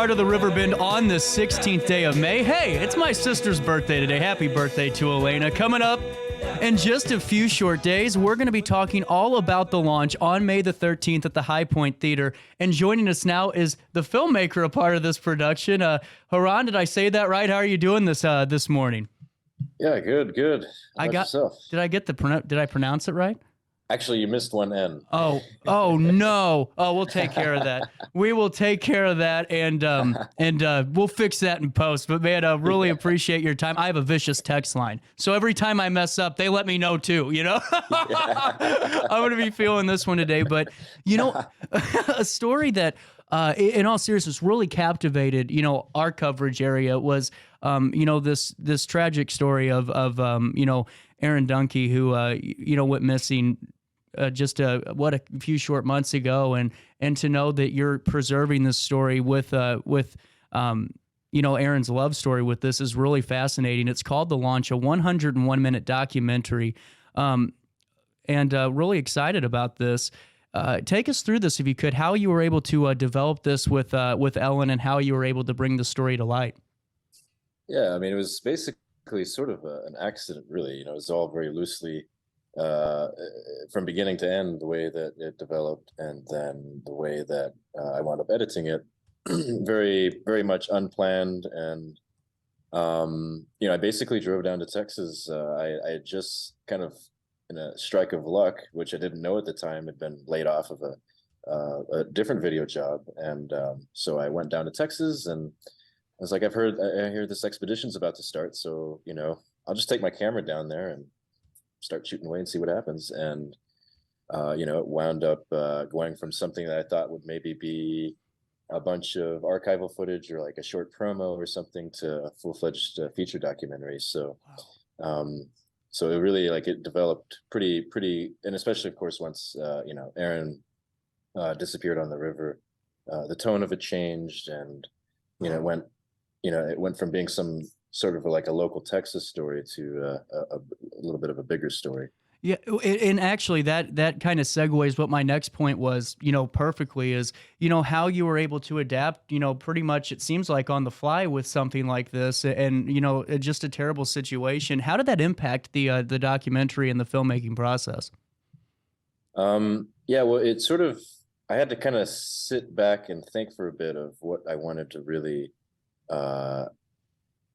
part of the River Bend on the 16th day of May. Hey, it's my sister's birthday today. Happy birthday to Elena. Coming up in just a few short days, we're going to be talking all about the launch on May the 13th at the Hi-Pointe Theater. And joining us now is the filmmaker, a part of this production. Hernan, did I say that right? How are you doing this morning? Yeah, good. How about yourself? Did I pronounce it right? Actually, you missed one N. Oh no. Oh, we'll take care of that. We will take care of that, and we'll fix that in post. But man, I really appreciate your time. I have a vicious text line, so every time I mess up, they let me know too. You know, I'm gonna be feeling this one today. But you know, a story that, in all seriousness, really captivated our coverage area was this tragic story of Aaron Dunkey, who went missing just a few short months ago, and to know that you're preserving this story with Aaron's love story with this is really fascinating. It's called The Launch, a 101-minute documentary, and really excited about this. Take us through this, if you could, how you were able to develop this with Ellen, and how you were able to bring the story to light. Yeah, I mean, it was basically sort of an accident, really. It was all very loosely from beginning to end, the way that it developed, and then the way that I wound up editing it, very, very much unplanned. And I basically drove down to Texas. I had just kind of, in a strike of luck, which I didn't know at the time, had been laid off of a different video job, and so I went down to Texas, and I was like, I hear this expedition's about to start, so I'll just take my camera down there and start shooting away and see what happens. And it wound up going from something that I thought would maybe be a bunch of archival footage or like a short promo or something to a full-fledged feature documentary. So Wow. So it really, it developed pretty, and especially, of course, once Aaron disappeared on the river, the tone of it changed, and it went from being some sort of like a local Texas story to a little bit of a bigger story. Yeah, and actually that kind of segues what my next point was, perfectly, is, how you were able to adapt, pretty much, it seems like, on the fly with something like this, and, just a terrible situation. How did that impact the documentary and the filmmaking process? Yeah, well, it sort of, I had to kind of sit back and think for a bit of what I wanted to really,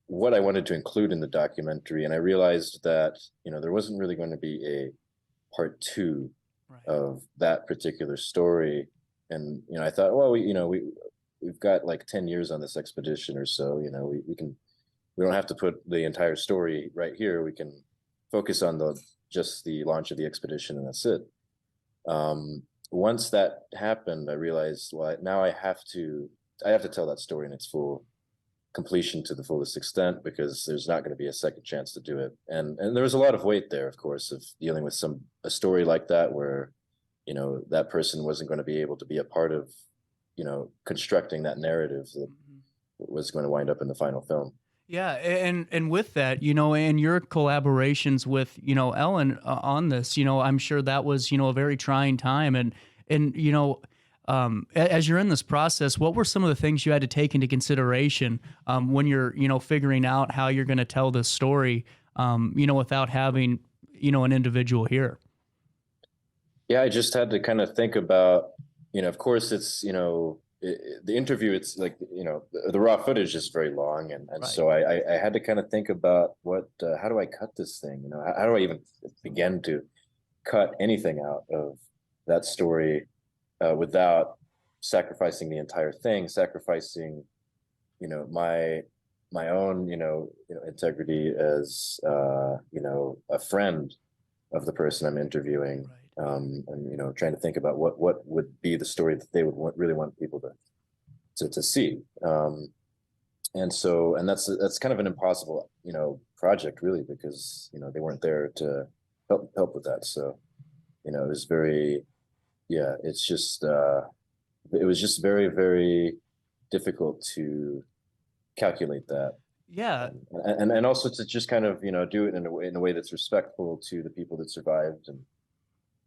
what I wanted to include in the documentary. And I realized that, there wasn't really going to be a part two of that particular story. And, I thought, well, we've got like 10 years on this expedition or so, we don't have to put the entire story right here. We can focus on just the launch of the expedition, and that's it. Once that happened, I realized, well, now I have to tell that story in its full completion to the fullest extent, because there's not going to be a second chance to do it. And there was a lot of weight there, of course, of dealing with a story like that, where that person wasn't going to be able to be a part of constructing that narrative that was going to wind up in the final film. Yeah, and with that, and your collaborations with Ellen on this, I'm sure that was a very trying time, and as you're in this process, what were some of the things you had to take into consideration when you're, figuring out how you're going to tell this story, without having, an individual here? Yeah, I just had to kind of think about, of course, it's, the interview, it's like, the raw footage is very long. And right. So I had to kind of think about how do I cut this thing? How do I even begin to cut anything out of that story without sacrificing the entire thing, sacrificing, my own, integrity as, a friend of the person I'm interviewing. Right. And, trying to think about what would be the story that they would really want people to see. And that's kind of an impossible, project, really, because, they weren't there to help with that. So, it was very, yeah, it was just very, very difficult to calculate that. Yeah. And also to just kind of, do it in a way that's respectful to the people that survived, and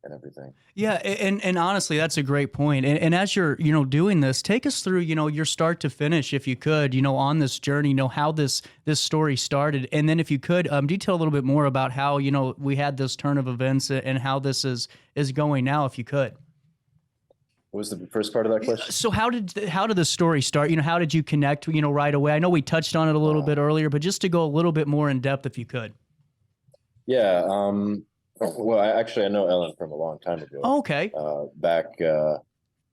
and everything. Yeah, and honestly, that's a great point. And as you're, doing this, take us through, your start to finish, if you could, on this journey, how this story started, and then if you could, detail a little bit more about how, we had this turn of events and how this is going now, if you could. What was the first part of that question? So how did the story start? How did you connect, right away? I know we touched on it a little bit earlier, but just to go a little bit more in depth, if you could. Yeah. Well, I know Ellen from a long time ago. Oh, okay. Back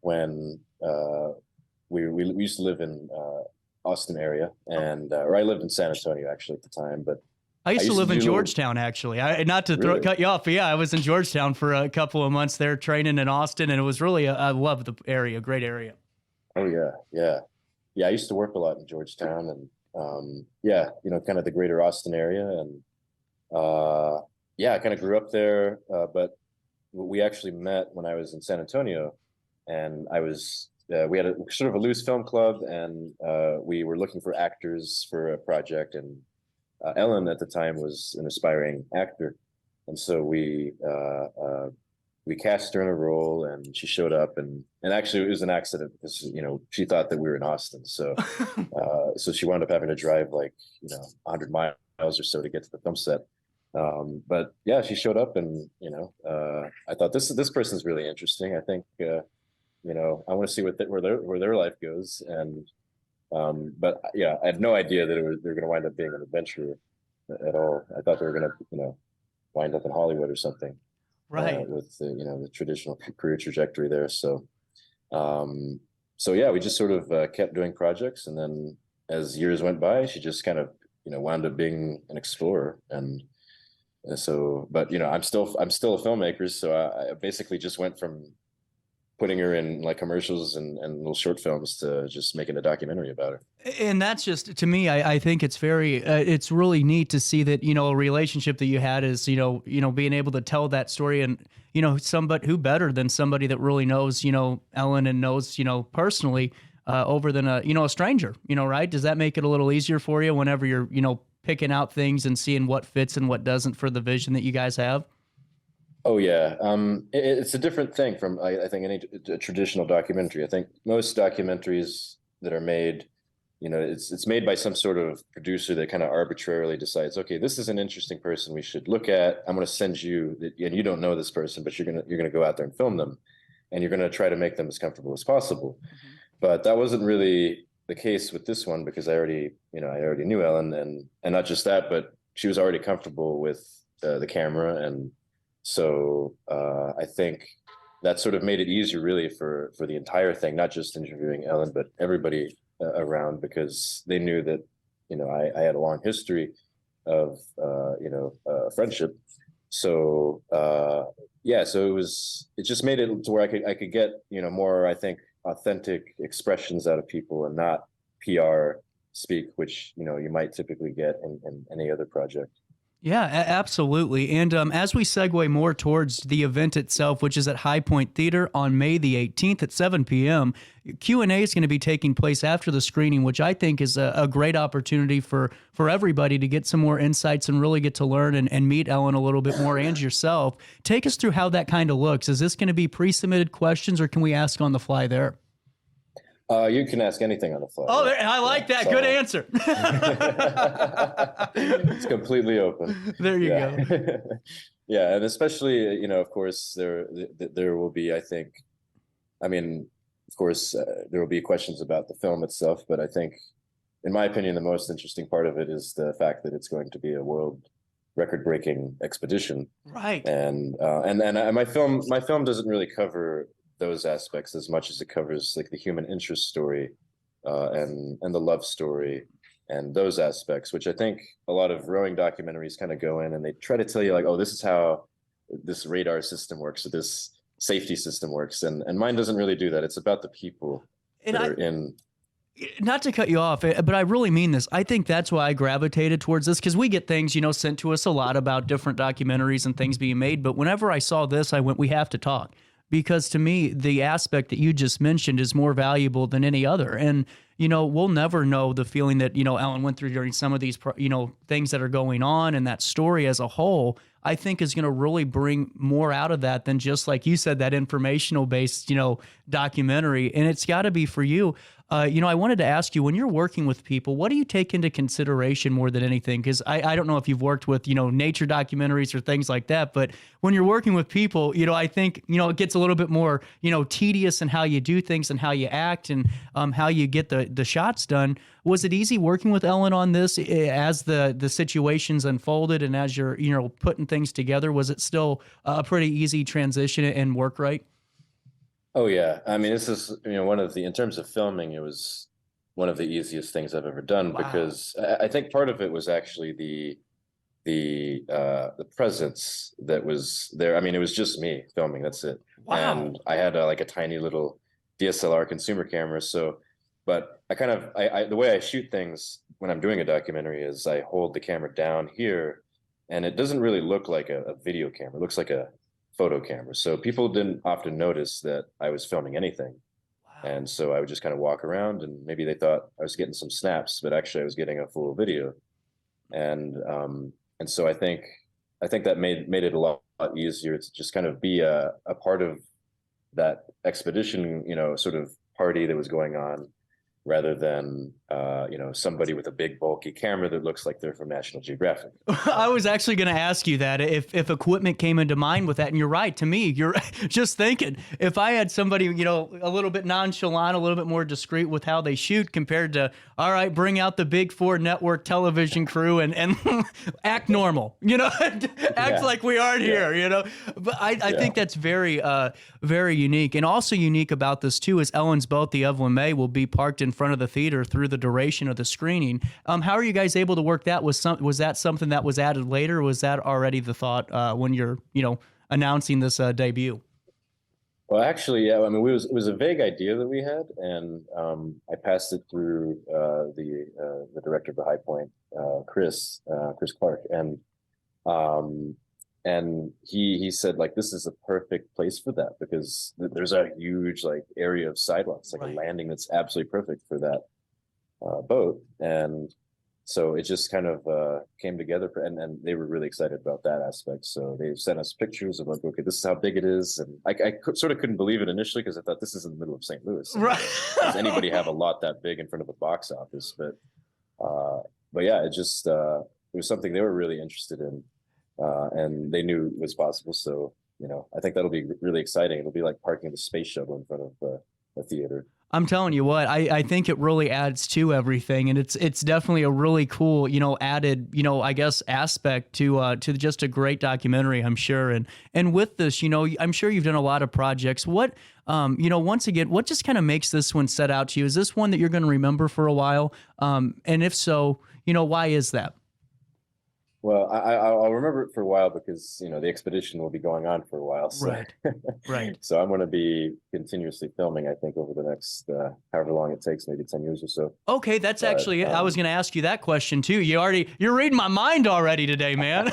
when we used to live in Austin area, and or I lived in San Antonio actually at the time, but I used to live in Georgetown, actually. Not to cut you off, but yeah, I was in Georgetown for a couple of months there training in Austin, and it was really, I love the area, great area. Oh, yeah. I used to work a lot in Georgetown, and kind of the greater Austin area. And I kind of grew up there, but we actually met when I was in San Antonio, and we had a sort of a loose film club, and we were looking for actors for a project, and Ellen at the time was an aspiring actor, and so we cast her in a role, and she showed up, and actually it was an accident because she thought that we were in Austin, so so she wound up having to drive 100 miles or so to get to the film set. But yeah, she showed up, and I thought this person's really interesting. I think I want to see where their life goes, and but yeah, I had no idea that they're going to wind up being an adventure at all. I thought they were going to wind up in Hollywood or something, right? With the traditional career trajectory there. So yeah, we just sort of kept doing projects, and then as years went by, she just kind of wound up being an explorer. And so, but I'm still a filmmaker, so I basically just went from putting her in commercials and little short films to just making a documentary about her. And that's just, to me, I think it's it's really neat to see that, a relationship that you had is, being able to tell that story, and, somebody who better than somebody that really knows, Ellen, and knows, personally, over than a stranger, right? Does that make it a little easier for you whenever you're, picking out things and seeing what fits and what doesn't for the vision that you guys have? Oh yeah, it's a different thing from I think a traditional documentary. I think most documentaries that are made, it's made by some sort of producer that kind of arbitrarily decides, okay, this is an interesting person we should look at. I'm going to send you, and you don't know this person, but you're gonna go out there and film them, and you're going to try to make them as comfortable as possible. Mm-hmm. But that wasn't really the case with this one, because I already knew Ellen, and not just that, but she was already comfortable with the camera, and so I think that sort of made it easier really for the entire thing, not just interviewing Ellen, but everybody around, because they knew that, I had a long history of, friendship. So, so it just made it to where I could get, more, I think, authentic expressions out of people, and not PR speak, which, you might typically get in any other project. Yeah, absolutely. And as we segue more towards the event itself, which is at Hi-Pointe Theater on May the 18th at 7 p.m., Q&A is going to be taking place after the screening, which I think is a great opportunity for everybody to get some more insights and really get to learn and meet Ellen a little bit more, and yourself. Take us through how that kind of looks. Is this going to be pre-submitted questions, or can we ask on the fly there? You can ask anything on the fly. Oh, I like that. So, good answer. It's completely open. There you go. Yeah, and especially, of course, there will be, I think, of course, there will be questions about the film itself, but I think, in my opinion, the most interesting part of it is the fact that it's going to be a world record-breaking expedition. Right. And my film doesn't really cover those aspects as much as it covers the human interest story, and the love story, and those aspects, which I think a lot of rowing documentaries kind of go in and they try to tell you oh, this is how this radar system works, or this safety system works, and mine doesn't really do that. It's about the people that are in. Not to cut you off, but I really mean this. I think that's why I gravitated towards this, because we get things, sent to us a lot about different documentaries and things being made. But whenever I saw this, I went, we have to talk. because to me, the aspect that you just mentioned is more valuable than any other. And, we'll never know the feeling that, Ellen went through during some of these, things that are going on, and that story as a whole, I think is going to really bring more out of that than just, like you said, that informational based, documentary. And it's got to be for you. I wanted to ask you, when you're working with people, what do you take into consideration more than anything? Because I don't know if you've worked with, nature documentaries or things like that, but when you're working with people, I think, it gets a little bit more, tedious in how you do things and how you act and how you get the shots done. Was it easy working with Ellen on this as the situations unfolded and as you're, putting things together? Was it still a pretty easy transition and work right? Oh yeah. I mean, this is, in terms of filming, it was one of the easiest things I've ever done. Wow. Because I think part of it was actually the presence that was there. I mean, it was just me filming. That's it. Wow. And I had like a tiny little DSLR consumer camera. So, but I the way I shoot things when I'm doing a documentary is I hold the camera down here, and it doesn't really look like a video camera. It looks like a photo camera. So people didn't often notice that I was filming anything. Wow. And so I would just kind of walk around, and maybe they thought I was getting some snaps, but actually I was getting a full video. And so I think that made it a lot easier to just kind of be a part of that expedition, sort of party that was going on, rather than somebody with a big bulky camera that looks like they're from National Geographic. I was actually going to ask you that if equipment came into mind with that, and you're right. To me, you're just thinking, if I had somebody a little bit nonchalant, a little bit more discreet with how they shoot, compared to, all right, bring out the big 4 network television crew and act normal, act like we aren't here, But I think that's very very unique. And also unique about this too is Ellen's boat, the Evelyn May, will be parked in front of the theater through the duration of the screening. How are you guys able to work that? Was that something that was added later? Or was that already the thought when you're announcing this debut? Well, actually, yeah. I mean, it was a vague idea that we had, and I passed it through the director of the Hi-Pointe, Chris Clark, and he said, like, this is a perfect place for that, because there's a huge area of sidewalks, like a landing that's absolutely perfect for that boat. And so it just kind of came together, and they were really excited about that aspect. So they sent us pictures of, like, okay, this is how big it is. And I sort of couldn't believe it initially, because I thought, this is in the middle of St. Louis. Right. Does anybody have a lot that big in front of a box office? But yeah, it was something they were really interested in. And they knew it was possible. So, I think that'll be really exciting. It'll be like parking the space shuttle in front of a theater. I'm telling you what, I think it really adds to everything, and it's definitely a really cool, added, I guess, aspect to just a great documentary, I'm sure. And with this, I'm sure you've done a lot of projects. What, once again, what just kind of makes this one set out to you? Is this one that you're going to remember for a while? And if so, why is that? Well, I'll remember it for a while, because the expedition will be going on for a while. So. Right. So I'm going to be continuously filming, I think, over the next however long it takes, maybe 10 years or so. Okay, that's actually it. I was going to ask you that question too. You're reading my mind already today, man.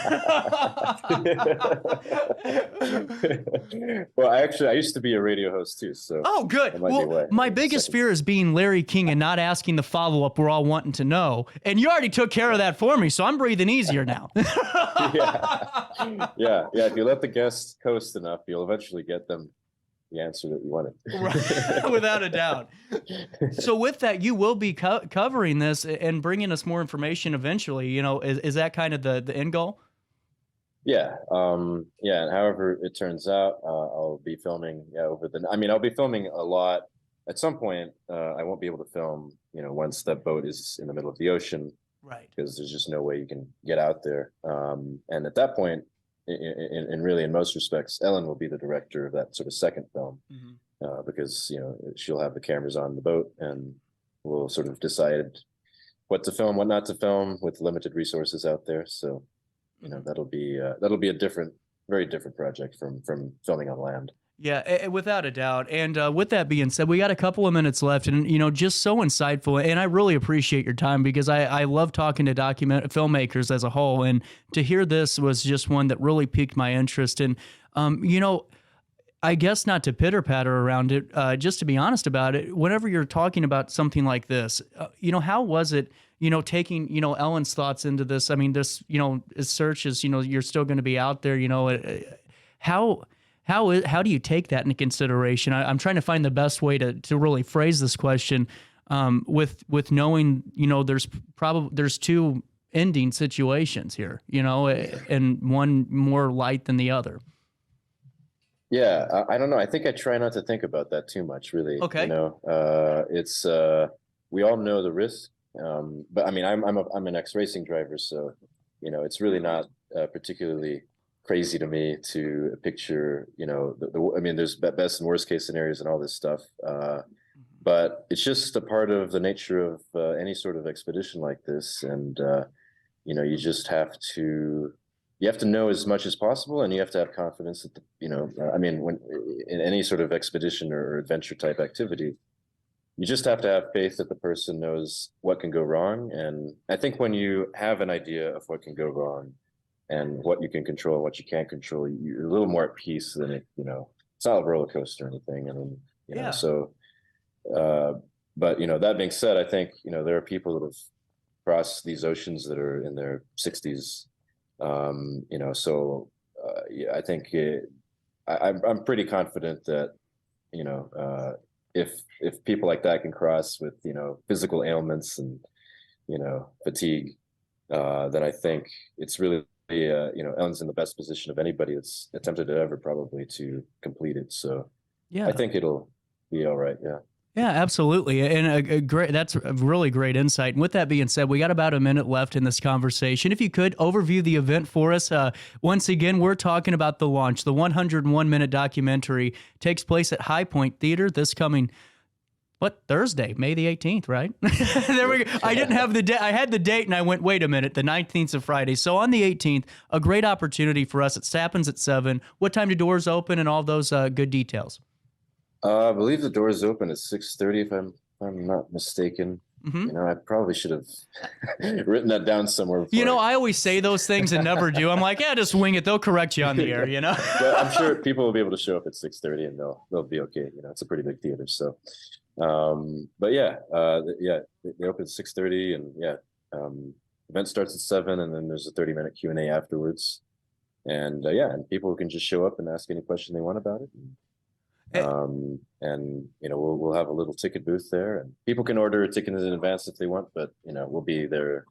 Well, I used to be a radio host too, so. Oh, good. Well, my biggest fear is being Larry King and not asking the follow-up we're all wanting to know. And you already took care of that for me, so I'm breathing easier now. Yeah. If you let the guests coast enough, you'll eventually get them the answer that you wanted. Right. Without a doubt. So with that, you will be covering this and bringing us more information eventually. Is that kind of the end goal? Yeah. And however it turns out, I'll be filming. I'll be filming a lot. At some point, I won't be able to film, once that boat is in the middle of the ocean. Right. Because there's just no way you can get out there. And at that point, in most respects, Ellen will be the director of that sort of second film, because she'll have the cameras on the boat, and we'll sort of decide what to film, what not to film, with limited resources out there. So, that'll be a very different project from filming on land. Yeah, without a doubt. And with that being said, we got a couple of minutes left, and just so insightful. And I really appreciate your time, because I love talking to filmmakers as a whole, and to hear this was just one that really piqued my interest. And I guess not to pitter patter around it, just to be honest about it, whenever you're talking about something like this, how was it, taking, Ellen's thoughts into this? I mean, this, as search is, you're still going to be out there, how do you take that into consideration? I'm trying to find the best way to really phrase this question, with knowing, there's two ending situations here, and one more light than the other. Yeah, I don't know. I think I try not to think about that too much, really. Okay. It's we all know the risk, but I mean, I'm an ex-racing driver, so it's really not particularly crazy to me to picture, I mean, there's best and worst case scenarios and all this stuff, but it's just a part of the nature of any sort of expedition like this, and you just have to. You have to know as much as possible, and you have to have confidence that, I mean, when in any sort of expedition or adventure type activity, you just have to have faith that the person knows what can go wrong. And I think when you have an idea of what can go wrong and what you can control, what you can't control, you're a little more at peace than it's not a roller coaster or anything. I mean, Yeah. So, but that being said, I think, there are people that have crossed these oceans that are in their 60s. Yeah, I think I'm pretty confident that, if people like that can cross with, physical ailments and, fatigue, then I think it's really, Ellen's in the best position of anybody that's attempted to ever probably to complete it. So Yeah. I think it'll be all right. Yeah. Yeah, absolutely. And that's a really great insight. And with that being said, we got about a minute left in this conversation. If you could overview the event for us. Once again, we're talking about the launch. The 101-minute documentary takes place at Hi-Pointe Theater this coming, Thursday, May the 18th, right? There we go. I didn't have the date. I had the date and I went, wait a minute, the 19th is a Friday. So on the 18th, a great opportunity for us. It happens at 7. What time do doors open and all those good details? I believe the doors open at 6:30, if I'm not mistaken. Mm-hmm. I probably should have written that down somewhere before. I always say those things and never do. I'm like, yeah, just wing it. They'll correct you on the air, But I'm sure people will be able to show up at 6:30 and they'll be okay. It's a pretty big theater, so. But yeah, they open at 6:30, and event starts at 7, and then there's a 30-minute Q&A afterwards, and and people can just show up and ask any question they want about it. And we'll have a little ticket booth there, and people can order a ticket in advance if they want, but we'll be there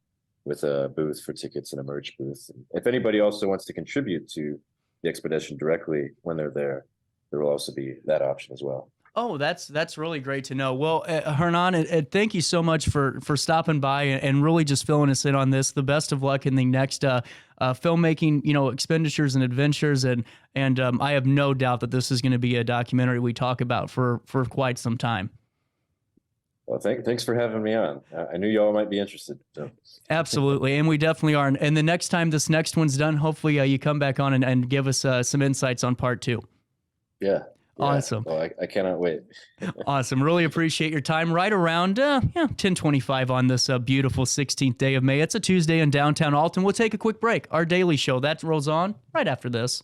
with a booth for tickets and a merch booth. And if anybody also wants to contribute to the expedition directly when they're there will also be that option as well. Oh, that's really great to know. Well, Hernan, thank you so much for stopping by and really just filling us in on this. The best of luck in the next filmmaking, expenditures and adventures, and I have no doubt that this is going to be a documentary we talk about for quite some time. Well, thanks for having me on. I knew y'all might be interested. So. Absolutely, and we definitely are. And the next time this next one's done, hopefully you come back on and give us some insights on part 2. Yeah. Awesome. Well, I cannot wait. Awesome. Really appreciate your time. Right around 10:25 on this beautiful 16th day of May. It's a Tuesday in downtown Alton. We'll take a quick break. Our daily show, that rolls on right after this.